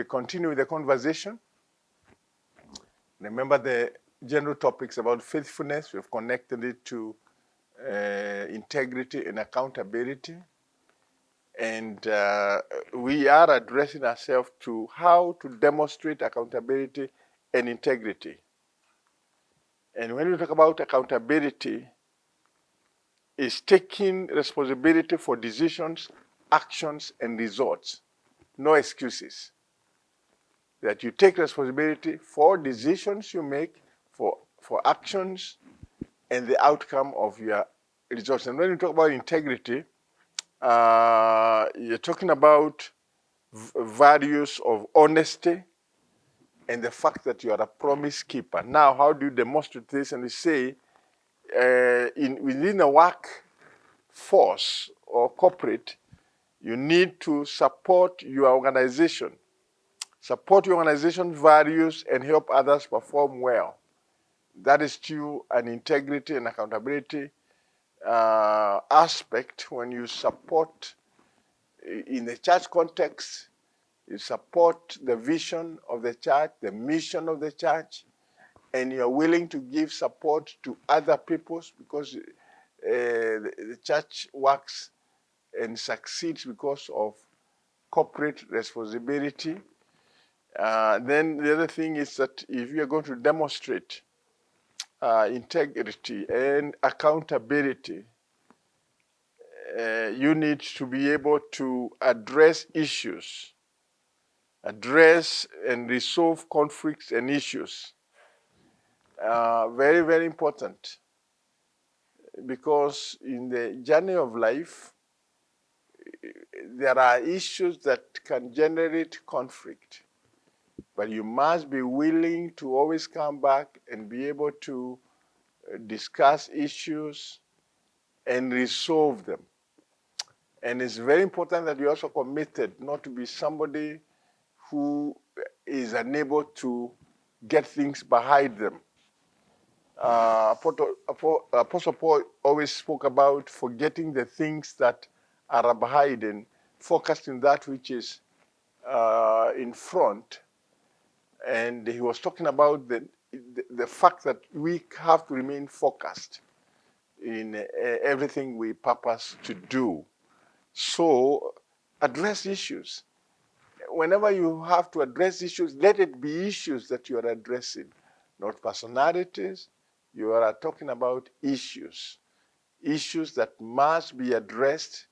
continue with the conversation. Remember the general topics about faithfulness. We've connected it to integrity and accountability. And we are addressing ourselves to how to demonstrate accountability and integrity. And when we talk about accountability, it's taking responsibility for decisions, actions, and results. No excuses. That you take responsibility for decisions you make, for actions, and the outcome of your results. And when you talk about integrity, you're talking about values of honesty and the fact that you are a promise keeper. Now, how do you demonstrate this? And we say, within a workforce or corporate, you need to support your organization. Support your organization's values and help others perform well. That is still an integrity and accountability aspect when you support in the church context. You support the vision of the church, the mission of the church, and you're willing to give support to other peoples because the church works and succeeds because of corporate responsibility. Then the other thing is that if you're going to demonstrate integrity and accountability, you need to be able to address issues, address and resolve conflicts and issues. Very, very important, because in the journey of life, there are issues that can generate conflict, but you must be willing to always come back and be able to discuss issues and resolve them. And it's very important that you're also committed not to be somebody who is unable to get things behind them. Apostle Paul always spoke about forgetting the things that are behind and focusing that which is in front. And he was talking about the fact that we have to remain focused in everything we purpose to do. So address issues. Whenever you have to address issues, let it be issues that you are addressing, not personalities. You are talking about issues that must be addressed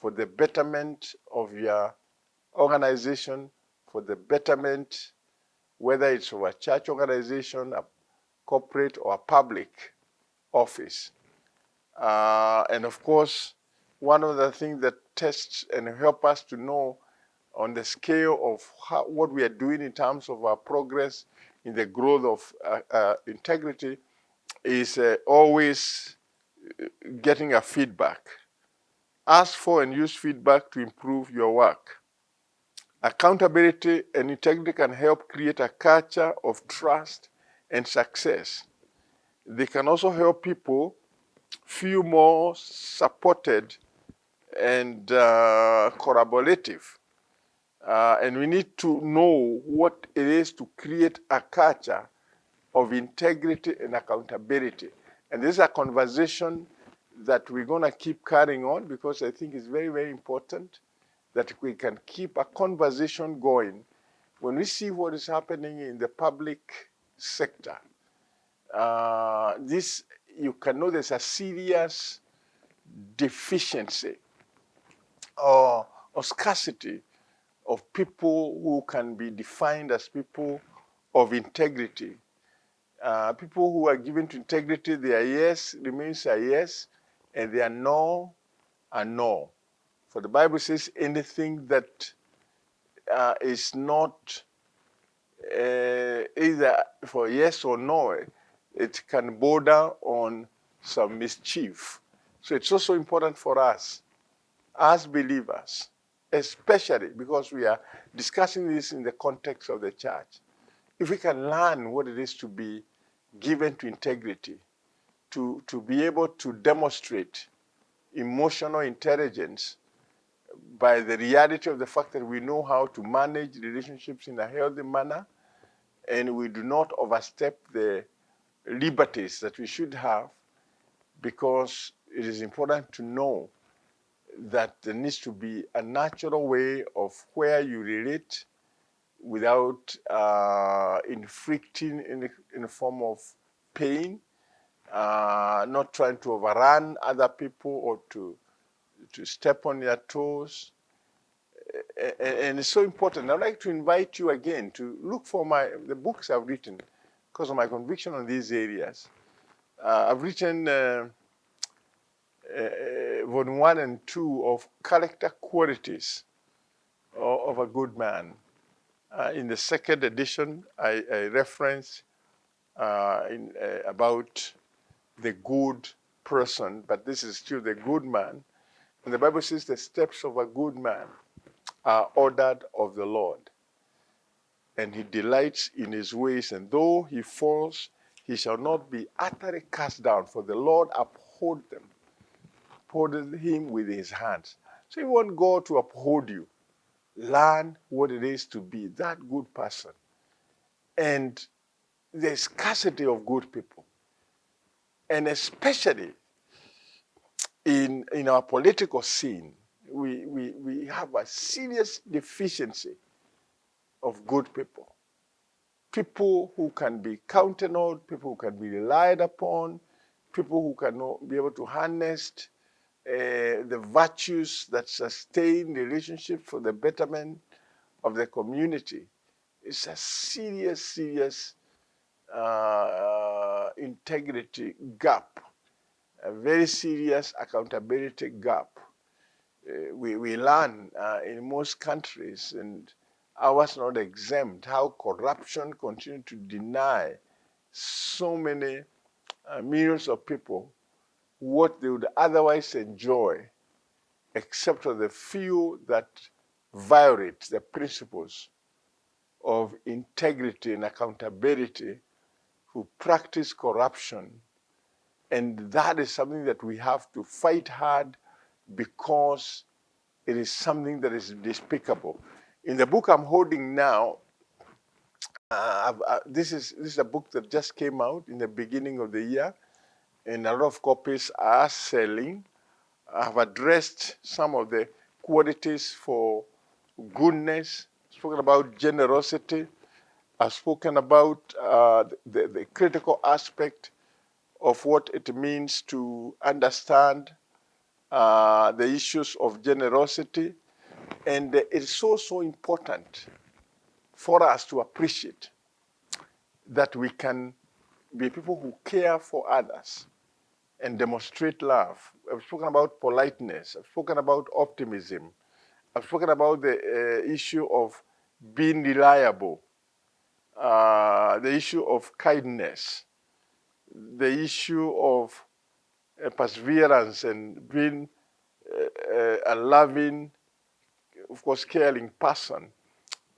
for the betterment of your organization, for the betterment, whether it's of a church organization, a corporate, or a public office. And of course, one of the things that tests and help us to know on the scale of what we are doing in terms of our progress in the growth of integrity is always getting a feedback. Ask for and use feedback to improve your work. Accountability and integrity can help create a culture of trust and success. They can also help people feel more supported and collaborative. And we need to know what it is to create a culture of integrity and accountability. And this is a conversation that we're going to keep carrying on, because I think it's very, very important that we can keep a conversation going when we see what is happening in the public sector. You can know there's a serious deficiency or scarcity of people who can be defined as people of integrity. People who are given to integrity, their yes remains a yes, and their no a no. For the Bible says anything that is not either for yes or no, it can border on some mischief. So it's also important for us as believers, especially because we are discussing this in the context of the church. If we can learn what it is to be given to integrity, to be able to demonstrate emotional intelligence, by the reality of the fact that we know how to manage relationships in a healthy manner, and we do not overstep the liberties that we should have, because it is important to know that there needs to be a natural way of where you relate without inflicting in a form of pain, not trying to overrun other people or to step on their toes. And it's so important. I'd like to invite you again to look for the books I've written because of my conviction on these areas. I've written volume 1 and 2 of character qualities of a good man. In the second edition, I reference about the good person, but this is still the good man. And the Bible says the steps of a good man are ordered of the Lord, and he delights in his ways, and though he falls, he shall not be utterly cast down, for the Lord upholdeth him with his hands. So if you want God to uphold you, learn what it is to be that good person. And there's scarcity of good people, and especially in our political scene, we have a serious deficiency of good people. People who can be counted on, people who can be relied upon, people who can be able to harness the virtues that sustain relationships for the betterment of the community. It's a serious integrity gap, a very serious accountability gap. We learn in most countries, and ours not exempt, how corruption continues to deny so many millions of people what they would otherwise enjoy, except for the few that violate the principles of integrity and accountability, who practice corruption. And that is something that we have to fight hard, because it is something that is despicable. In the book I'm holding now, this is a book that just came out in the beginning of the year, and a lot of copies are selling. I've addressed some of the qualities for goodness, spoken about generosity. I've spoken about the critical aspect of what it means to understand the issues of generosity. And it's so important for us to appreciate that we can be people who care for others and demonstrate love. I've spoken about politeness. I've spoken about optimism. I've spoken about the issue of being reliable, the issue of kindness, the issue of perseverance, and being a loving, of course, caring person.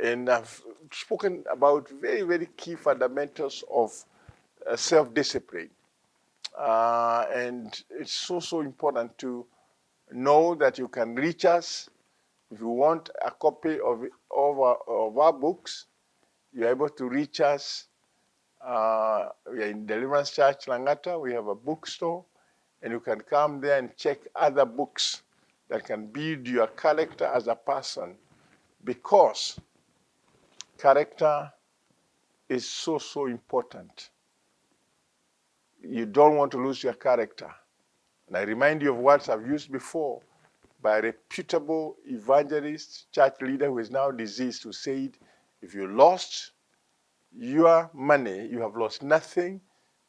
And I've spoken about very key fundamentals of self-discipline. And it's so important to know that you can reach us. If you want a copy of our books, you're able to reach us. We are in Deliverance Church, Langata. We have a bookstore, and you can come there and check other books that can build your character as a person, because character is so important. You don't want to lose your character. And I remind you of words I've used before by a reputable evangelist, church leader who is now deceased, who said, if you lost your money, you have lost nothing.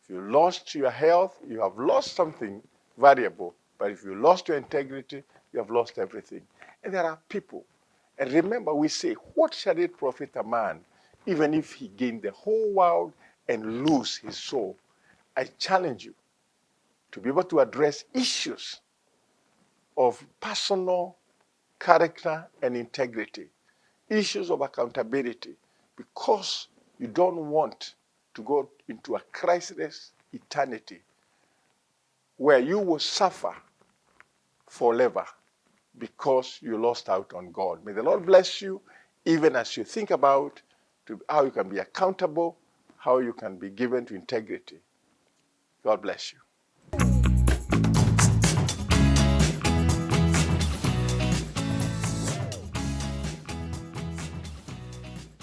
If you lost your health, you have lost something valuable. But if you lost your integrity, you have lost everything. And there are people. And remember, we say, what shall it profit a man, even if he gain the whole world and lose his soul? I challenge you to be able to address issues of personal character and integrity, issues of accountability, because you don't want to go into a Christless eternity where you will suffer forever because you lost out on God. May the Lord bless you, even as you think about how you can be accountable, how you can be given to integrity. God bless you.